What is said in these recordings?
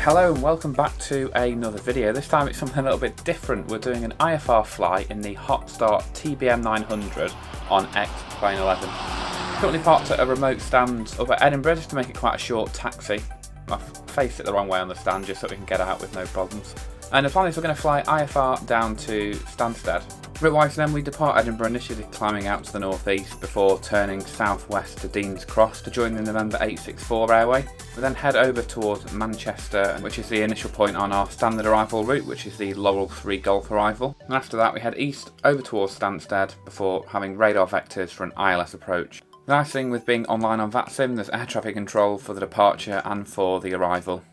Hello and welcome back to another video. This time it's something a little bit different. We're doing an IFR flight in the hot start TBM 900 on XP11. Currently parked at a remote stand up at Edinburgh just to make it quite a short taxi. I've faced it the wrong way on the stand just so we can get out with no problems. And the plan is we're going to fly IFR down to Stansted. Route-wise then we depart Edinburgh initially climbing out to the northeast before turning southwest to Dean's Cross to join the November 864 airway. We then head over towards Manchester, which is the initial point on our standard arrival route, which is the Laurel 3 Golf arrival. And after that we head east over towards Stansted before having radar vectors for an ILS approach. The nice thing with being online on Vatsim, there's air traffic control for the departure and for the arrival.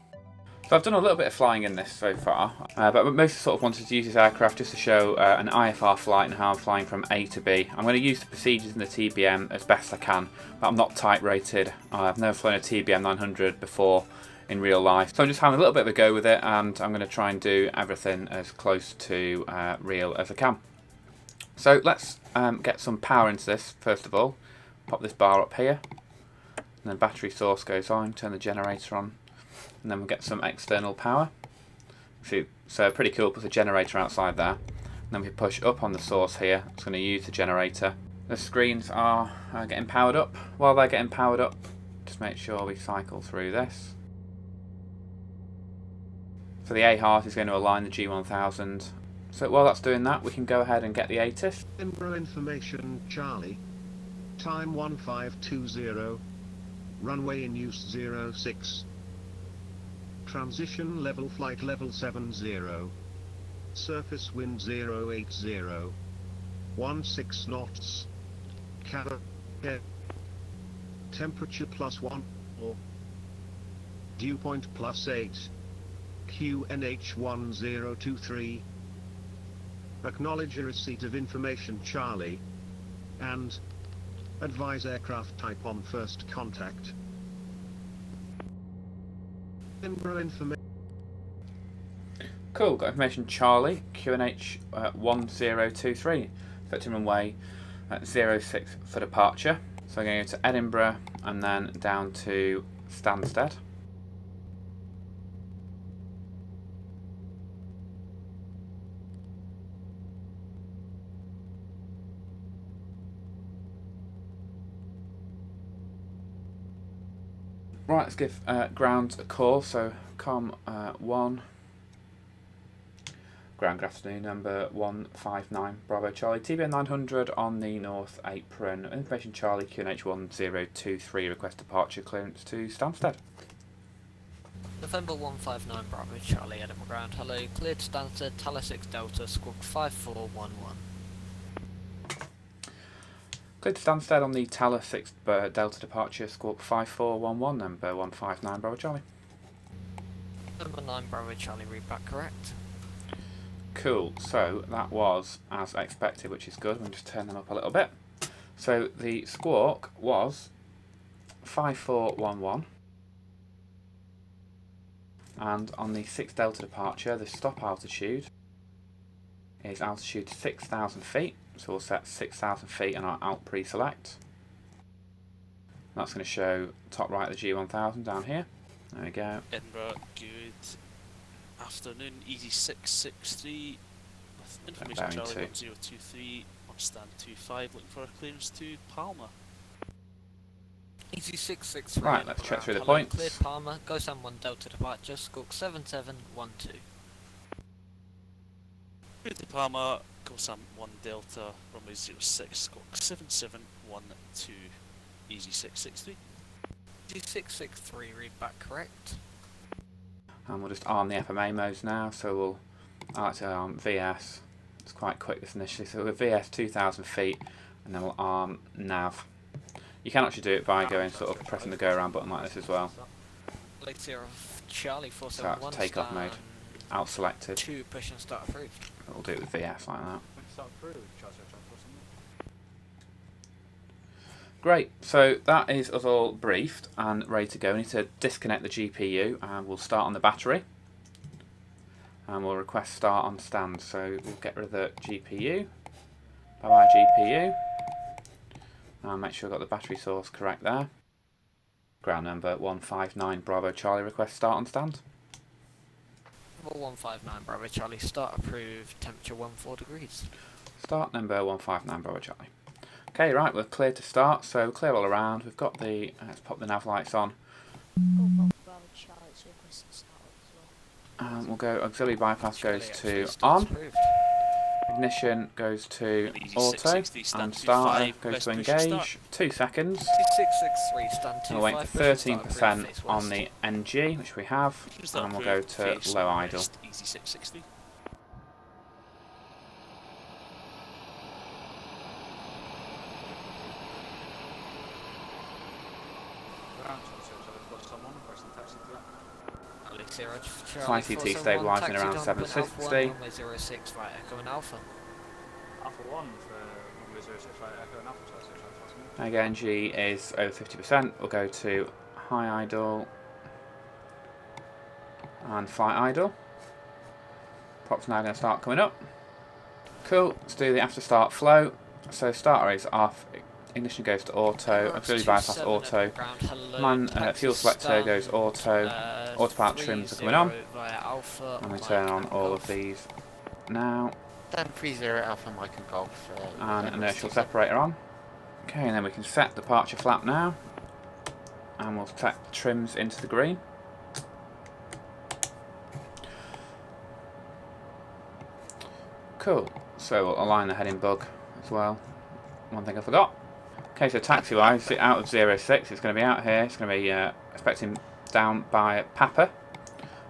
So I've done a little bit of flying in this so far, but mostly sort of wanted to use this aircraft just to show an IFR flight and how I'm flying from A to B. I'm going to use the procedures in the TBM as best I can, but I'm not type rated. I've never flown a TBM 900 before in real life, so I'm just having a little bit of a go with it, and I'm going to try and do everything as close to real as I can. So let's get some power into this first of all. Pop this bar up here, and then battery source goes on, turn the generator on. And then we'll get some external power. See, so pretty cool, put a generator outside there. And then we push up on the source here. It's going to use the generator. The screens are getting powered up. While they're getting powered up, just make sure we cycle through this. So the A-heart is going to align the G1000. So while that's doing that, we can go ahead and get the ATIS. Edinburgh information, Charlie. Time 1520. Runway in use 06. Transition level flight level 70. Surface wind 080. 16 knots. Cabin air. Temperature +1 or dew point +8. QNH 1023. Acknowledge a receipt of information, Charlie. And advise aircraft type on first contact. Cool, got information Charlie, QNH 1023, expecting runway at 06 for departure. So I'm going to go to Edinburgh and then down to Stansted. Right, let's give ground a call, so COM1, ground afternoon number 159 Bravo Charlie, TBM 900 on the north apron, information Charlie, QNH 1023, request departure clearance to Stansted. November 159 Bravo Charlie, Edinburgh ground, hello, cleared Stansted, Tally 6 Delta, squawk 5411. Cleared to Stansted on the Tally 6 Delta departure, squawk 5411, number 159 Bravo Charlie. Number 9 Bravo Charlie, read back correct. Cool, so that was as expected, which is good. We'll just turn them up a little bit. So the squawk was 5411, and on the 6 Delta departure, the stop altitude is altitude 6,000 feet. So we'll set 6,000 feet on our alt pre-select. That's going to show top right of the G1000 down here. There we go. Edinburgh, good afternoon, easy 663 with information Charlie 1023 on stand 25, looking for a clearance to Palma. Easy 663. Right, let's check through the hello, points. cleared Palma, go Sam 1 Delta departure, squawk 7712. Cleared to Palma, go Sam 1 Delta, runway 06, squawk 7712, easy 663. Easy 663, read back correct. And we'll just arm the FMA modes now, so we'll, I like to arm VS, it's quite quick this initially, so we'll VS 2,000 feet, and then we'll arm nav. You can actually do it by going sort of pressing the go around button like this as well. Later of Charlie So 471 that's takeoff mode, out selected. 2 push and start approved. We'll do it with VS like that. Great, so that is us all briefed and ready to go. We need to disconnect the GPU and we'll start on the battery. And we'll request start on stand. So we'll get rid of the GPU. Bye bye GPU. And make sure I've got the battery source correct there. Ground number 159 Bravo Charlie, request start on stand. November 159 Bravo Charlie, start approved, temperature 14 degrees. Start number 159 Bravo Charlie. Okay, right, we're clear to start, so clear all around. We've got the, let's pop the nav lights on. Bravo Charlie, it's requesting start as well. And we'll go, auxiliary bypass Charlie goes actually to starts on. approved. Ignition goes to Easy auto, 660, stand and to starter 5, goes to best push and start. engage. 2 seconds. 663, stand We'll wait 25, for push and start 13% approved, face on west. the NG, which we have, Push and start and we'll go approved, to face low idle. west, easy 660. Alex 0, Flight CT stabilising around 760. 06, right, Echo and Alpha. Alpha 1 for runway 06, right, Echo and Alpha 06, right, that's me. Mega NG is over 50%. We'll go to high idle and flight idle. Props now going to start coming up. Cool, let's do the after start flow. So starter is off, ignition goes to auto, auxiliary bypass auto, fuel selector goes auto, autopilot trims are coming on, and we turn on all of these now, Dan 30 Alpha Mike and Golf. and inertial separator on. Okay, and then we can set departure flap now, and we'll set trims into the green. Cool, so we'll align the heading bug as well. One thing I forgot. Okay, so taxi wise, out of 06, it's going to be out here, it's going to be expecting down by Papa,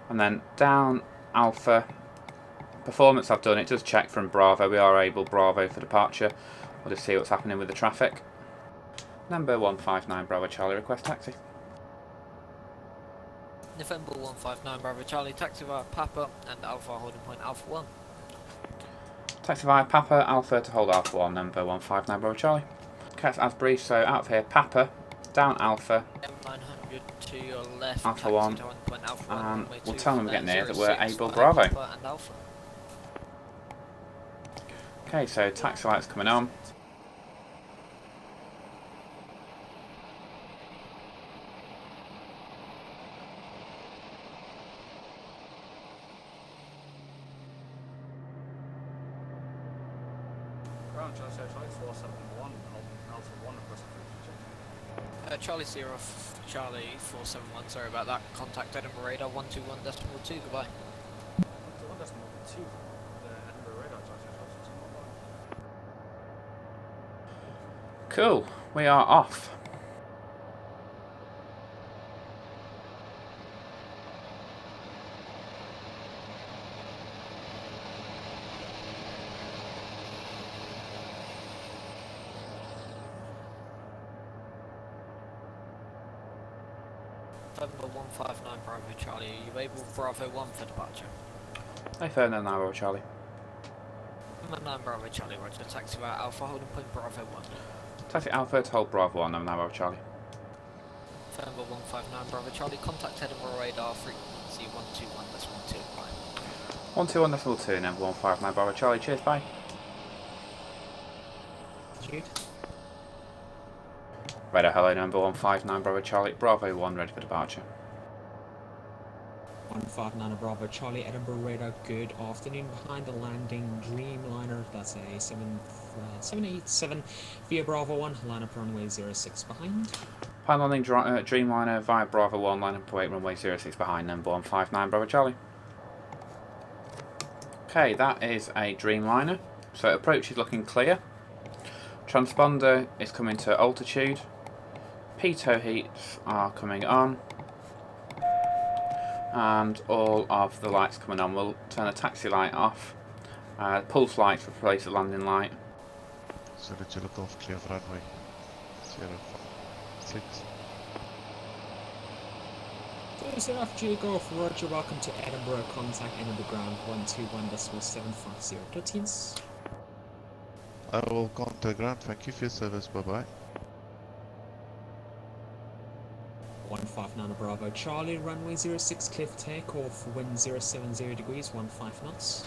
and then down Alpha. Performance I've done, it does check from Bravo, we are able Bravo for departure. We'll just see what's happening with the traffic. Number 159 Bravo Charlie, request taxi. November 159 Bravo Charlie, taxi via Papa and Alpha holding point Alpha 1. Taxi via Papa, Alpha to hold Alpha 1, number 159 Bravo Charlie. Okay, as brief, so out of here, Papa, down Alpha, M900 to your left, Alpha taxi 1, to holding point Alpha 1, and runway we'll 2, tell them we're getting near that we're 06 able via Bravo. Papa and Alpha. Okay, so taxi lights coming on. Ground Charlie, so Charlie 471, Alpha 1 requesting check. Charlie 0, Charlie 471, sorry about that. Contact Edinburgh radar 121.2, goodbye. 121.2, the Edinburgh radar, Charlie 661. Cool, we are off. November 159 Bravo Charlie, are you able Bravo 1 for departure? Hey, phone now, Bravo Charlie. Number 9 Bravo Charlie, roger, taxi via Alpha holding point Bravo 1. Taxi Alpha to hold Bravo 1, number 9 Bravo Charlie. November 159 Bravo Charlie, contact Edinburgh radar frequency 121.2, bye. 121.2, number 159 Bravo Charlie, cheers, bye. Radar hello, number 159 Bravo Charlie, Bravo 1 ready for departure. 159 Bravo Charlie, Edinburgh radar, good afternoon. Behind the landing Dreamliner, that's a 787 via Bravo 1, line up runway 06 behind. Behind landing Dreamliner via Bravo 1, line up await runway 06 behind, number 159 Bravo Charlie. Okay, that is a Dreamliner, so approach is looking clear. Transponder is coming to altitude. Pitot heats are coming on. And all of the lights coming on. We'll turn the taxi light off. Pulse lights replace the landing light. 0 Golf clear of runway 06. So FJ Golf, roger, welcome to Edinburgh, contact Edinburgh ground 121.750 13s. I will contact ground, thank you for your service, bye bye. 159 Bravo Charlie, runway 06 clear for takeoff, wind 070 degrees, 15 knots.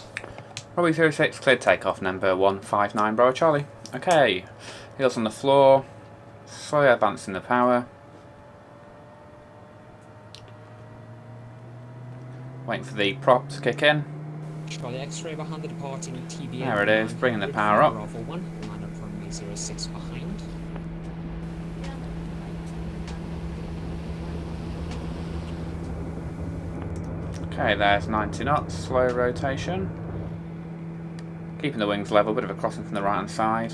Runway 06 cleared takeoff, number 159 Bravo Charlie. Okay, heels on the floor, slowly advancing the power. Waiting for the prop to kick in. Charlie X-ray behind the departing TBM. There it is, bringing the power up. Bravo 1, line up runway 06 behind. Okay, there's 90 knots, slow rotation. Keeping the wings level, bit of a crossing from the right hand side.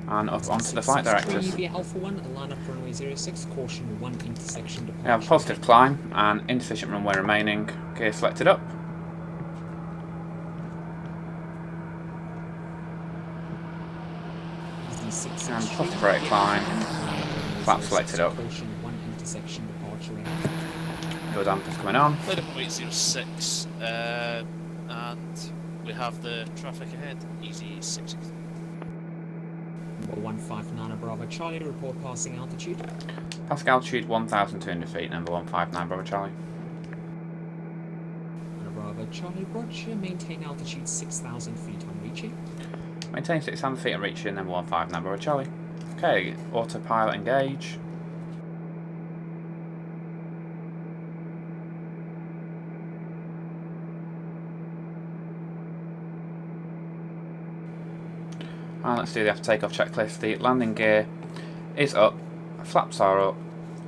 And up onto the flight directors. The Alpha 1, line up runway 06, caution 1 intersection departure. We have a positive climb and insufficient runway remaining. Gear selected up. And positive rate of climb. Flap selected up. Caution 1 intersection departure. Your dampers coming on. Cleared up weight 06, and we have the traffic ahead, easy 6. 159 Bravo Charlie, report passing altitude. Passing altitude 1,200 feet, number 159 Bravo Charlie. Bravo Charlie, roger, maintain altitude 6,000 feet on reaching. Maintain 600 feet on reaching, number 159 Bravo Charlie. Okay, autopilot engage. And let's do the after takeoff checklist. The landing gear is up, flaps are up,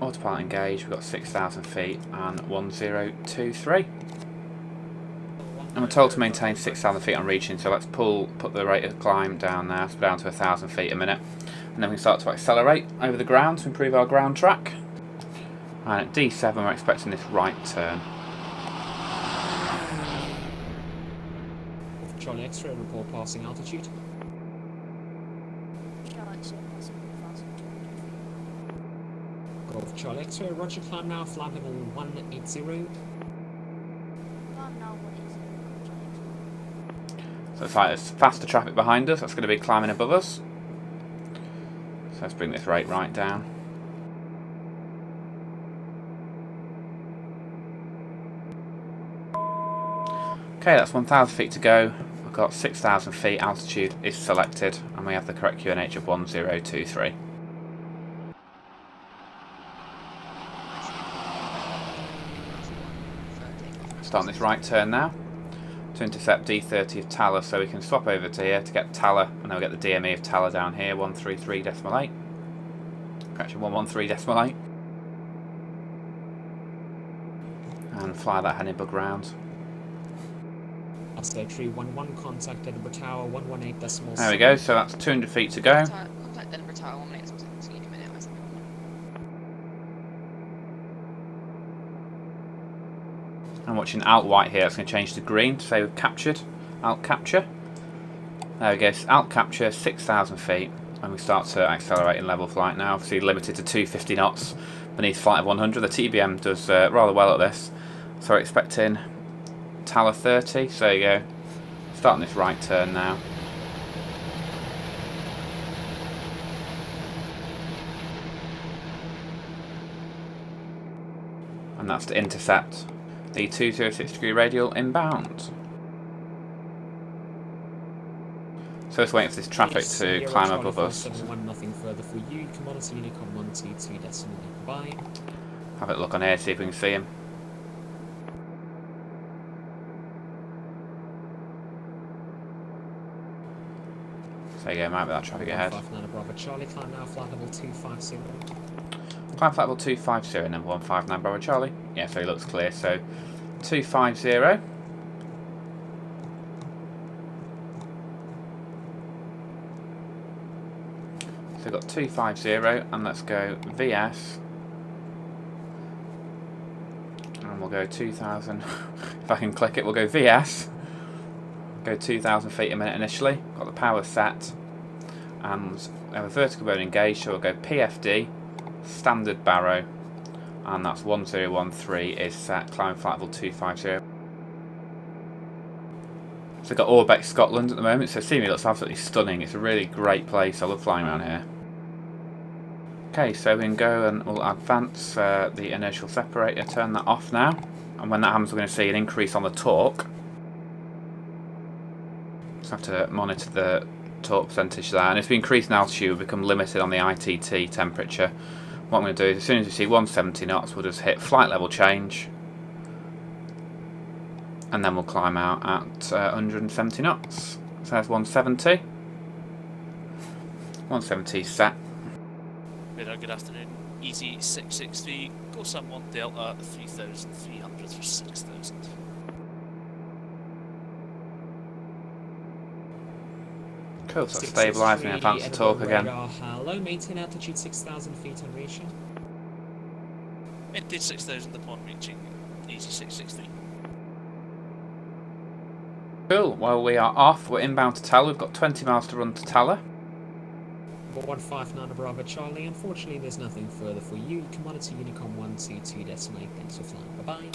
autopilot engaged, we've got 6,000 feet and 1023. And we're told to maintain 6,000 feet on reaching, so let's put the rate of climb down now, so down to 1,000 feet a minute. And then we start to accelerate over the ground to improve our ground track. And at D7 we're expecting this right turn. Charlie X-ray, report passing altitude. Golf Charlie X-ray, roger, climb now, flight level 180. So it's like there's faster traffic behind us, that's going to be climbing above us. So let's bring this rate right down. Okay, that's 1,000 feet to go. We've got 6,000 feet, altitude is selected, and we have the correct QNH of 1023. Starting this right turn now to intercept D30 of Tala, so we can swap over to here to get Tala, and then we'll get the DME of Tala down here, 133.8. Correction, 113.8. And fly that Edinburgh round. Oscar 311, contact Edinburgh Tower 118.7. There we go, so that's 200 feet to go. Contact Edinburgh Tower 118.7. I'm watching alt white here, it's going to change to green to say we've captured. Alt capture. There we go, so alt capture 6,000 feet, and we start to accelerate in level flight now, obviously limited to 250 knots beneath flight of 100. The TBM does rather well at this, so we're expecting Tala 30, so there you go, starting this right turn now. And that's to intercept the 206 degree radial inbound. So it's waiting for this traffic to climb above us. Nothing further for you. Commodity Unicom 122 decimal by. Have a look on here, see if we can see him. So there you go, might be that traffic ahead. Bravo Charlie, climb now, flight level 250. Climb flight level 250, number 159 Bravo Charlie. Yeah, so he looks clear, so 250. So we've got 250, and let's go VS. And we'll go 2,000. If I can click it, we'll go VS. Go 2,000 feet a minute initially. Got the power set. And we have a vertical mode engaged, so we'll go PFD, standard barrow. And that's 1013 is set, climb flight level 250. So we've got Orbeck, Scotland at the moment, so see me, looks absolutely stunning. It's a really great place, I love flying around here. Okay, so we can go and we'll advance the inertial separator, turn that off now. And when that happens, we're going to see an increase on the torque. Just have to monitor the torque percentage there. And if we increase in altitude, we'll become limited on the ITT temperature. What I'm going to do is, as soon as we see 170 knots, we'll just hit flight level change. and then we'll climb out at 170 knots. So there's 170. 170 set. Radar, good afternoon. Easy 663, go Sam 1 Delta 3,300 for 6,000. Cool, so stabilising and advance to talk again. Hello, maintain altitude 6,000 feet on reaching. Maintain 6,000 upon reaching easy 663. Cool, well we are off, we're inbound to Tala, we've got 20 miles to run to Tala. 159 Bravo Charlie, unfortunately there's nothing further for you. Commodity Unicom 122 decimal 8, thanks for flying, bye bye.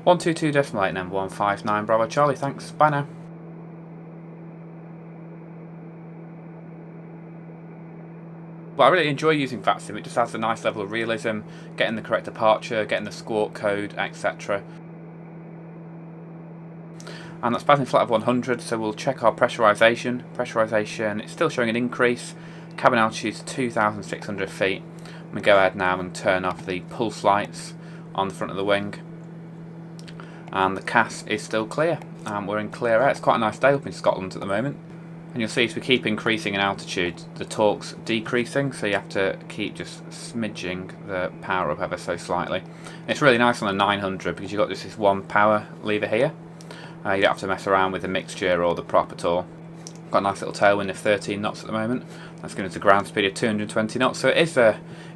122 decimal 8 and 159 Bravo Charlie, thanks, bye now. Well, I really enjoy using Vatsim, it just has a nice level of realism, getting the correct departure, getting the squawk code, etc. And that's passing flight of 100, so we'll check our pressurisation. Pressurisation, it's still showing an increase. Cabin altitude is 2,600 feet. I'm going to go ahead now and turn off the pulse lights on the front of the wing. And the CAS is still clear. And we're in clear air. It's quite a nice day up in Scotland at the moment. And you'll see as we keep increasing in altitude, the torque's decreasing, so you have to keep just smidging the power up ever so slightly. And it's really nice on a 900 because you've got just this one power lever here. You don't have to mess around with the mixture or the prop at all. Got a nice little tailwind of 13 knots at the moment. That's giving us a ground speed of 220 knots. So it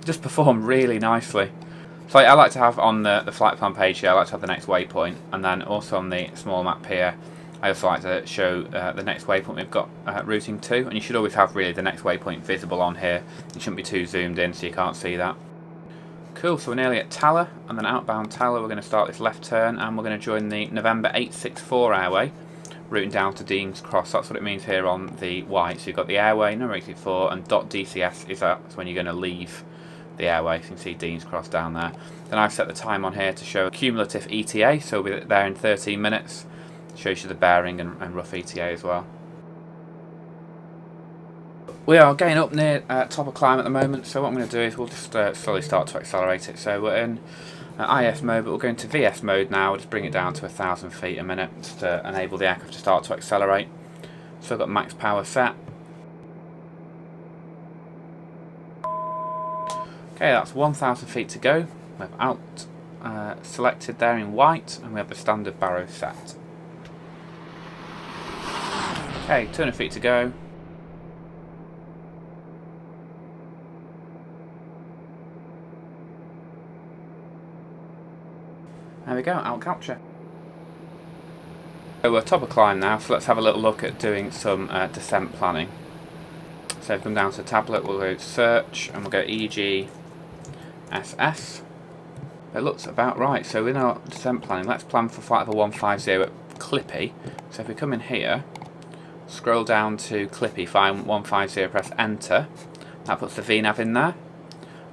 does perform really nicely. So I like to have on the flight plan page here, I like to have the next waypoint, and then also on the small map here, I also like to show the next waypoint we've got routing to, and you should always have really the next waypoint visible on here. You shouldn't be too zoomed in so you can't see that. Cool, so we're nearly at Tala, and then outbound Tala we're going to start this left turn and we're going to join the November 864 airway, routing down to Dean's Cross. That's what it means here on the white. So you've got the airway, number 864, and .dcs is that's when you're going to leave the airway. So you can see Dean's Cross down there. Then I've set the time on here to show a cumulative ETA, so we'll be there in 13 minutes. Shows you the bearing and rough ETA as well. We are getting up near top of climb at the moment, so what I'm going to do is we'll just slowly start to accelerate it. So we're in IS mode, but we'll go into VS mode now. We'll just bring it down to 1,000 feet a minute just to enable the aircraft to start to accelerate. So I've got max power set. Okay, that's 1,000 feet to go. We have out selected there in white, and we have the standard barrow set. Okay, 200 feet to go. There we go, out capture. So we're top of climb now, so let's have a little look at doing some descent planning. So if we come down to the tablet, we'll go search and we'll go EGSS. It looks about right, so in our descent planning, let's plan for flight level 150 at Clippy. So if we come in here, scroll down to Clippy, find 150, press enter. That puts the VNAV in there.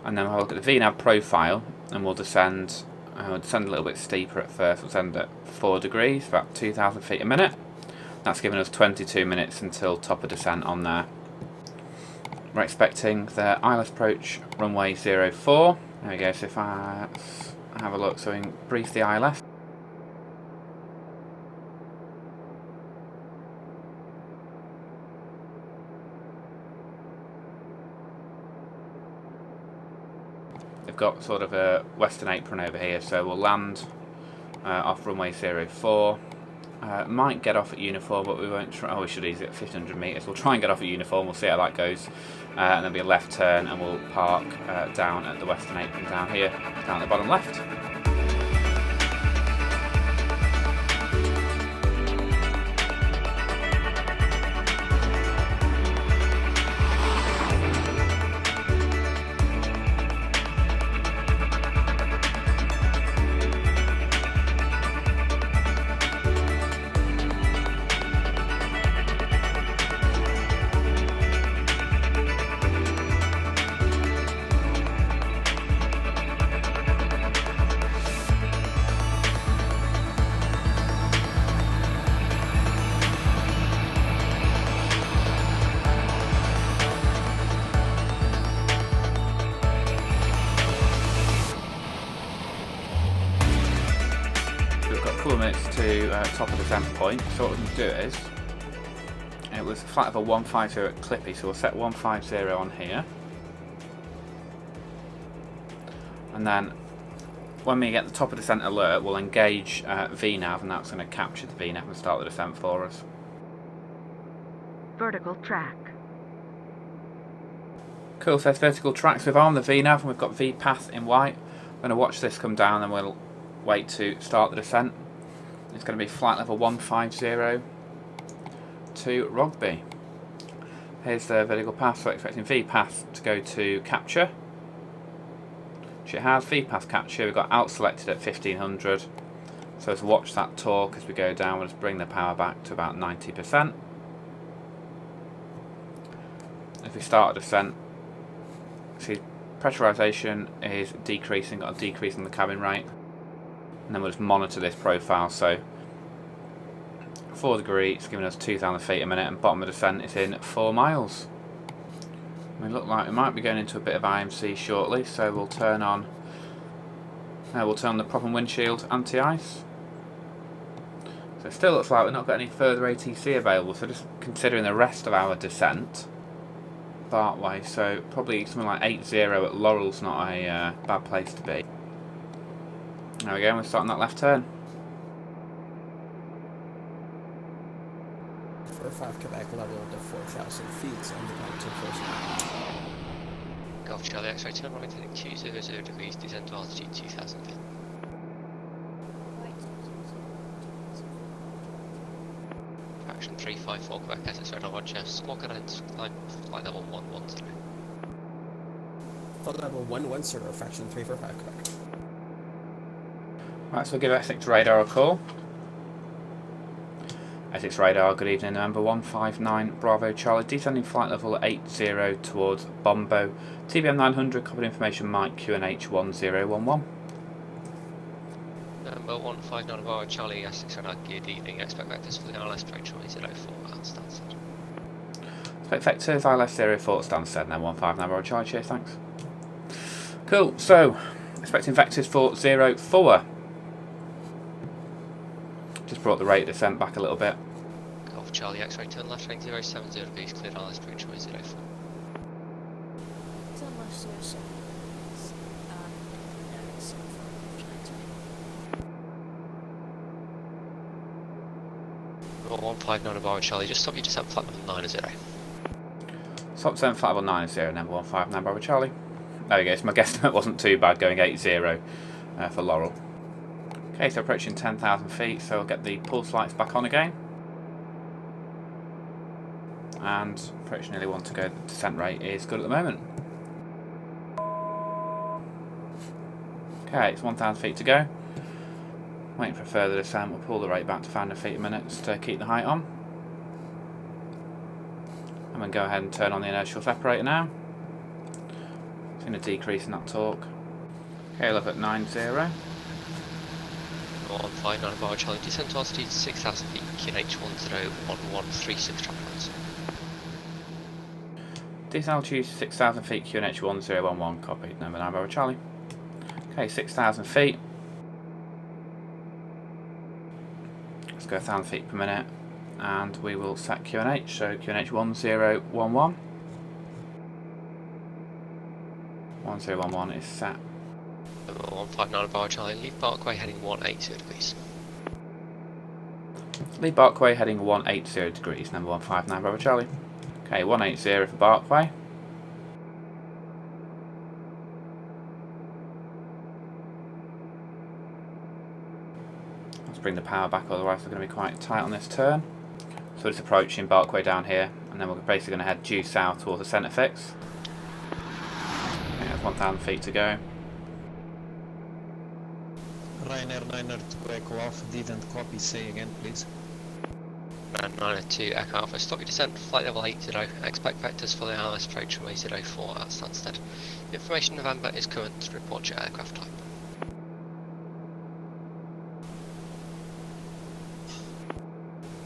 And then we'll look at the VNAV profile and we'll descend. We'll descend a little bit steeper at first. We'll descend at 4 degrees, about 2,000 feet a minute. That's given us 22 minutes until top of descent on there. We're expecting the ILS approach runway 04. There we go, so if I have a look, so we can brief the ILS. They've got sort of a western apron over here, so we'll land off runway 04. Might get off at uniform, but we won't try. Oh, we should ease it at 1,500 metres. We'll try and get off at uniform, we'll see how that goes. And then be a left turn, and we'll park down at the western apron down here, down at the bottom left. minutes to top of descent point. So what we can do is, it was flight level 150 at Clippy, so we'll set 150 on here. And then when we get the top of descent alert, we'll engage VNAV, and that's going to capture the VNAV and start the descent for us. Vertical track. Cool, so it's vertical tracks. We've armed the VNAV and we've got VPath in white. I'm going to watch this come down and we'll wait to start the descent. It's going to be flight level 150 to Rugby. Here's the vertical path, so we're expecting VPath to go to capture. Which it has. VPath capture, we've got out selected at 1500. So let's watch that torque as we go down. We'll just bring the power back to about 90%. If we start a descent, see pressurization is decreasing, got a decrease in the cabin rate. And then we'll just monitor this profile. So 4 degrees, it's giving us 2,000 feet a minute, and bottom of descent is in 4 miles. We look like we might be going into a bit of IMC shortly, so we'll turn on the prop and windshield anti-ice. So it still looks like we've not got any further ATC available, so just considering the rest of our descent, Bartway, so probably something like 80 at Laurel's not a bad place to be. There we go, we're starting that left turn. For 5 Quebec level to 4,000 feet on the ground to first. Golf Charlie X-ray turn right heading 200 degrees, descent to altitude 2,000 feet. Fraction 354 Quebec SS radar Roger, squawk ahead, climb flight level 110. Flight level 110, fraction 345 Quebec. Right, so we'll give Essex Radar a call. Essex Radar, good evening, number 159 Bravo Charlie, descending flight level 80 towards Bombo. TBM 900, covered information Mike QNH 1011. Number 159 Bravo Charlie, Essex Radar, good evening, expect vectors for the ILS approach 04 at Stansted. Expect vectors ILS 04 at Stansted, now 159 Bravo Charlie, cheers, thanks. Cool, so, expecting vectors for 04. Just brought the rate of descent back a little bit. Golf Charlie X-ray turn left heading 070 degrees, cleared ILS approach 04. Turn left 07. Number 159 Bravo Charlie, just stop your descent flight level 90. Stop descent flight level 90, number 159 Bravo Charlie. There we go, so my guesstimate wasn't too bad going 80 for Laurel. Okay, so approaching 10,000 feet, so we'll get the pulse lights back on again. And approaching nearly 1 to go, the descent rate is good at the moment. Okay, it's 1,000 feet to go. Waiting for a further descent, we'll pull the rate back to 500 feet a minute to keep the height on. And then go ahead and turn on the inertial separator now. It's going to decrease in that torque. Okay, look at 90. 159 Bravo Charlie, descent to altitude 6,000 feet, QNH 101136 traffic lights. Descent altitude 6,000 feet, QNH 1011, copied, number 9 Bravo Charlie. Okay, 6,000 feet. Let's go 1,000 feet per minute, and we will set QNH, so QNH 1011. 1011 is set. Number 159 Bravo Charlie, leave Barkway heading 180 degrees. Leave Barkway heading 180 degrees, number 159 Bravo Charlie. Okay, 180 for Barkway. Let's bring the power back, otherwise we're going to be quite tight on this turn. So it's approaching Barkway down here, and then we're basically going to head due south towards the centre fix. Okay, that's 1,000 feet to go. Ryanair 902 Echo Alpha, didn't copy, say again please. 902 Echo Alpha, stop your descent, flight level 80, expect vectors for the ILS approach from 04 at Stansted. Information November is current, report your aircraft type.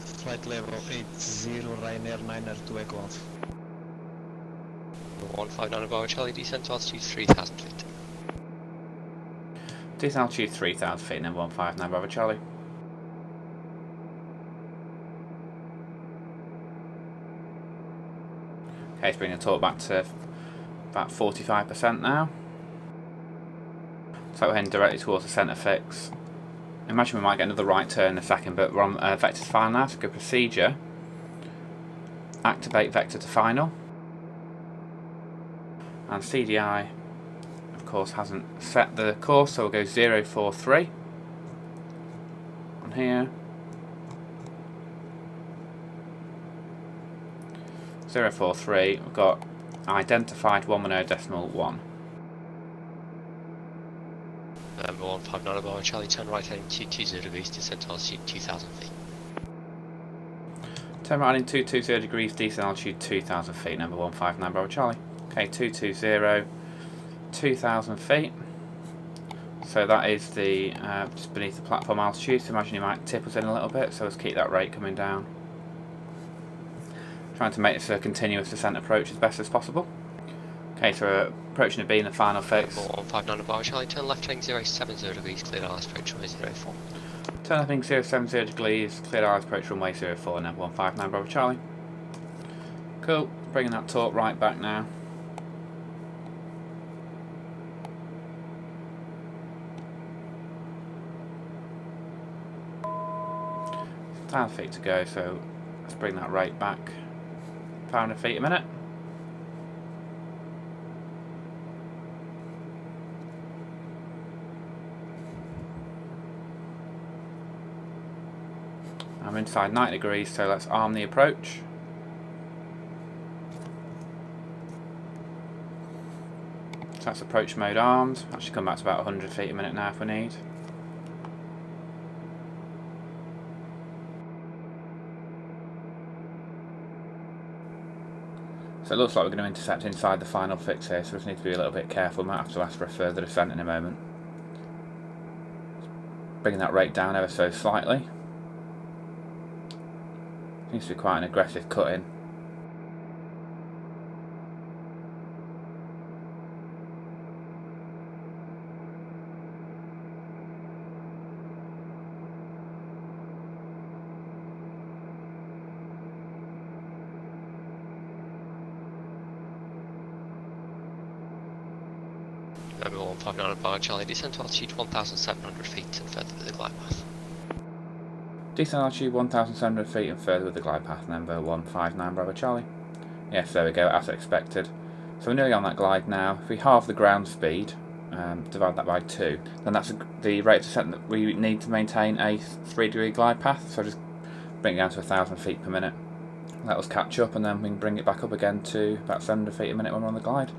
Flight level 80, Ryanair 902 Echo Alpha. 159 Bravo Charlie, descent to altitude 3,000 feet. Descent altitude 3,000 feet, number 159 Bravo Charlie. Okay, it's bringing the torque back to about 45% now. So we're heading directly towards the centre fix. Imagine we might get another right turn in a second, but we're on vector to final now, so good procedure. Activate vector to final. And CDI, of course, hasn't set the course, so we'll go 043 on here. 043, we've got identified 110.1. Number 159 Bravo Charlie, turn right heading 220 degrees, descent to altitude 2000 feet. Turn right in 220 degrees, descent altitude 2000 feet, number 159 Bravo Charlie. Okay, 220, 2000 feet. So that is the just beneath the platform altitude, so imagine you might tip us in a little bit, so let's keep that rate coming down. Trying to make this a continuous descent approach as best as possible. Okay, so we're approaching a B in the final fix. 159 Bravo Charlie, turn left heading 070 degrees, cleared ILS approach runway 04. Turn left heading 070 degrees, cleared ILS approach runway 04, number 159 Bravo Charlie. Cool, bringing that torque right back now. $1,000 feet to go, so let's bring that rate back. 500 feet a minute. I'm inside 90 degrees, so let's arm the approach. So that's approach mode armed. That should come back to about 100 feet a minute now if we need. So it looks like we're going to intercept inside the final fix here, so we just need to be a little bit careful. We might have to ask for a further descent in a moment. Bringing that rate down ever so slightly. Seems to be quite an aggressive cut-in. Number 159 Bravo Charlie, descent to altitude 1,700 feet and further with the glide path. Descent altitude 1,700 feet and further with the glide path, number 159 Bravo Charlie. Yes, there we go, as expected. So we're nearly on that glide now. If we halve the ground speed, divide that by 2, then that's the rate of descent that we need to maintain a 3-degree glide path. So just bring it down to 1,000 feet per minute. Let us catch up, and then we can bring it back up again to about 700 feet a minute when we're on the glide.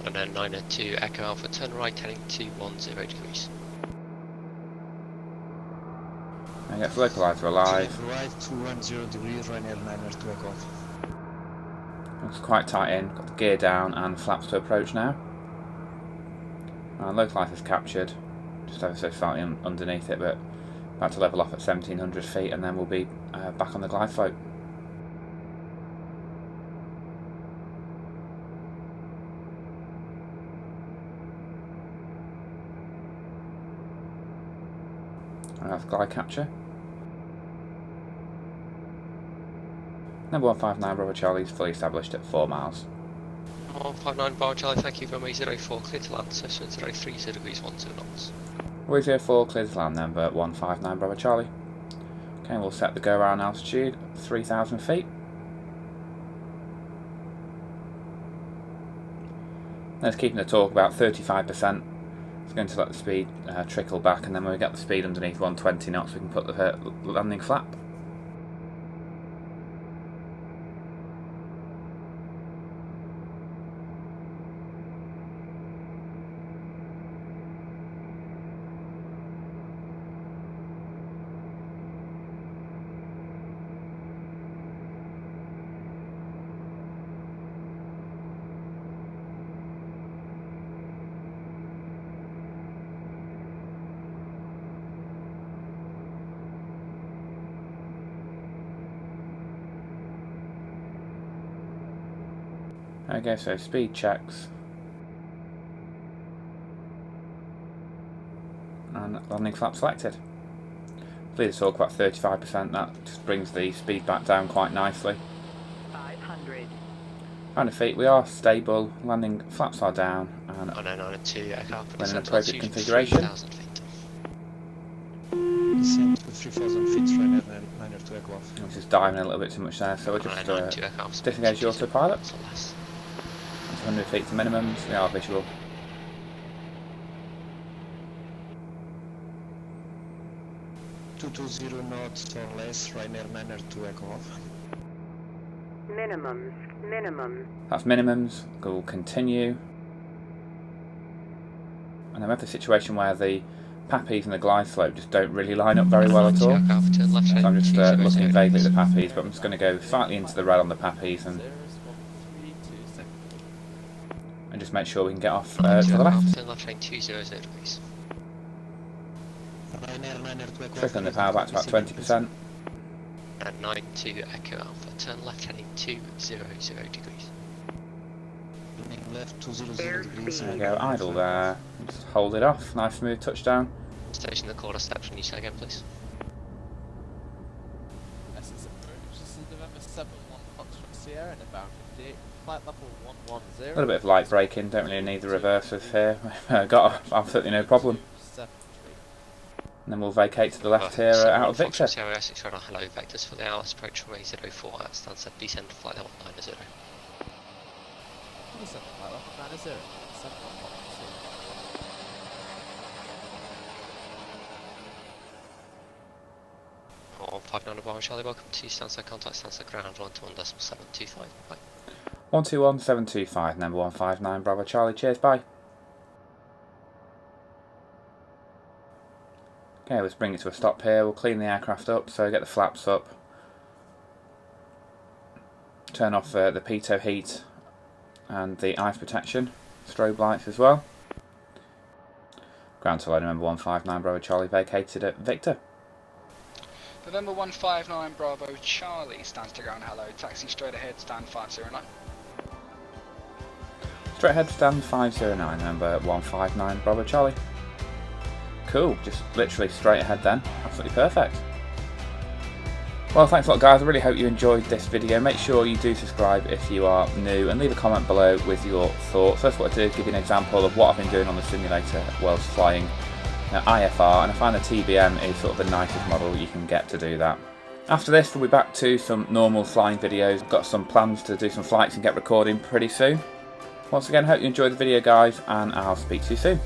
And then 902 Echo Alpha, turn right heading 210 degrees. And get localizer alive. Right 210 degrees, Ryanair 902 Echo Alpha. Looks quite tight in, got the gear down and flaps to approach now. Localizer's captured, just ever so slightly underneath it, but about to level off at 1,700 feet, and then we'll be back on the glide slope. And that's glide capture. Number 159 Bravo Charlie is fully established at 4 miles. 159 Bravo Charlie, thank you, runway 04, clear to land, session 030 degrees 12 knots. Runway 04, clear to land, number 159 Bravo Charlie. Okay, we'll set the go around altitude, 3,000 feet. Let's keeping the torque about 35%. It's going to let the speed trickle back, and then when we get the speed underneath 120 knots, we can put the landing flap. Okay, so speed checks. and landing flap selected. Lead us all about 35%, that just brings the speed back down quite nicely. 500. 500 feet, we are stable, landing flaps are down, and on 902 aircraft in an descent appropriate altitude configuration. 3,000 feet. Descent to 3000 feet, Ryanair 902 aircraft. I'm just diving a little bit too much there, so we'll just disengage the autopilot. 100 feet to minimums, we are visual. .220 knots or less, Ryanair 902 aircraft. Minimums. That's minimums, we'll continue. And then we have the situation where the PAPIs and the glide slope just don't really line up very well at all. So I'm just looking vaguely at the PAPIs, but I'm just going to go slightly into the red on the PAPIs and just make sure we can get off to the left. Turn left train 200 degrees. Trickling the power back to about 20%. And 92 Echo Alpha, turn left heading 200 degrees. Left 200 degrees. There we go, idle there. Just hold it off, nice smooth touchdown. Station the quarter steps when you say again, please. This is November 7, 1 Foxtrot Sierra and about 58, flight level 110. A little bit of light braking, don't really need the reversers here. Got absolutely no problem. And then we'll vacate to the left here out of Victor. Sierra 6 radar, hello, vectors for the Alice approach runway 04 at Stansted, descend flight level 90. Descend flight level 90, descend on Foxtrot Sierra. 59 Bravo Charlie, welcome to Stansted, contact Stansted ground 121.725, bye. 121.725, number 159 Bravo Charlie, cheers, bye. Okay, let's bring it to a stop here, we'll clean the aircraft up, so get the flaps up. Turn off the pitot heat and the ice protection, strobe lights as well. Ground to line number 159 Bravo Charlie vacated at Victor. November 159 Bravo Charlie, stands to ground, hello, taxi straight ahead, stand 509. Straight ahead, stand 509, number 159 Bravo Charlie. Cool, just literally straight ahead then, absolutely perfect. Well, thanks a lot guys, I really hope you enjoyed this video. Make sure you do subscribe if you are new and leave a comment below with your thoughts. That's what I do, is give you an example of what I've been doing on the simulator whilst flying IFR, and I find the TBM is sort of the nicest model you can get to do that. After this we'll be back to some normal flying videos. I've got some plans to do some flights and get recording pretty soon. Once again, hope you enjoyed the video guys, and I'll speak to you soon.